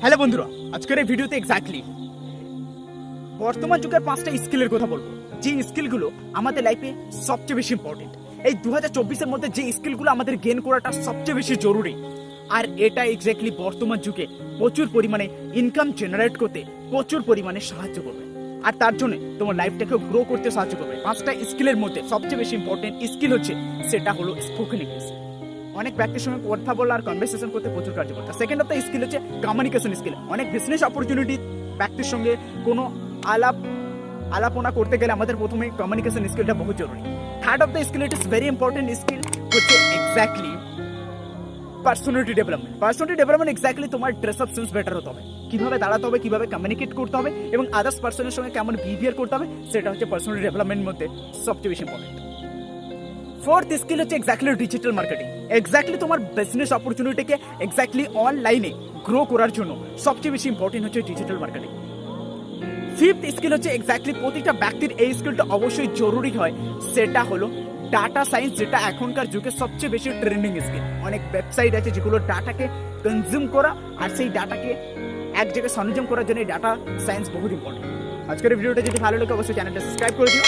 Hello বন্ধুরা, আজকের এই ভিডিওতে এক্স্যাক্টলি বর্তমান যুগের 5টা স্কিলের কথা বলবো, যে স্কিলগুলো আমাদের লাইফে সবচেয়ে বেশি ইম্পর্টেন্ট। এই 2024-এর মধ্যে যে স্কিলগুলো আমাদের গেইন করাটা সবচেয়ে বেশি জরুরি, আর এটা এক্স্যাক্টলি বর্তমান যুগে প্রচুর পরিমাণে ইনকাম জেনারেট করতে প্রচুর পরিমাণে সাহায্য করবে, আর তার জন্য তোমার লাইফটাকে গ্রো করতে সাহায্য করবে। 5টা স্কিলের মধ্যে সবচেয়ে বেশি ইম্পর্টেন্ট স্কিল হচ্ছে, সেটা হলো স্পোকেন ইংলিশ। অনেক ব্যক্তির সঙ্গে কথা বলা আর কনভারসেশন করতে প্রচুর কার্যকর। সেকেন্ড অফ দ্য স্কিল হচ্ছে কমিউনিকেশন স্কিল। অনেক বিজনেস অপরচুনিটি ব্যক্তির সঙ্গে কোনো আলাপনা করতে গেলে আমাদের প্রথমে কমিউনিকেশন স্কিলটা বহু জরুরি। Third of the skill, it is very important skill হচ্ছে exactly personality development. Personality development exactly তোমার ড্রেস আপ সেন্স বেটার হতে হবে, কিভাবে দাঁড়াতে হবে, কিভাবে কমিউনিকেট করতে হবে এবং আদার্স পার্সনের সঙ্গে কেমন বিহেভিয়ার করতে হবে, সেটা হচ্ছে পার্সোনালিটি ডেভেলপমেন্টের মধ্যে সবচেয়ে বেশি ইম্পর্টেন্ট। ফোর্থ স্কিল হচ্ছে এক্স্যাক্টলি ডিজিটাল মার্কেটিং। এক্স্যাক্টলি তোমার বিজনেস অপরচুনিটিকে এক্স্যাক্টলি অনলাইনে গ্রো করার জন্য সবচেয়ে বেশি ইম্পর্টেন্ট হচ্ছে ডিজিটাল মার্কেটিং। ফিফথ স্কিল হচ্ছে এক্স্যাক্টলি প্রতিটা ব্যক্তির এই স্কিলটা অবশ্যই জরুরি হয়, সেটা হলো ডাটা সায়েন্স, যেটা এখনকার যুগে সবচেয়ে বেশি ট্রেন্ডিং স্কিল। অনেক ওয়েবসাইট আছে যেগুলো ডাটাকে কনজিউম করা আর সেই ডাটাকে এক জায়গায় সংযম করার জন্য ডাটা সায়েন্স বহুত ইম্পর্টেন্ট। আজকের ভিডিওটা যদি ভালো লাগে অবশ্যই চ্যানেলটা সাবস্ক্রাইব করে দিও।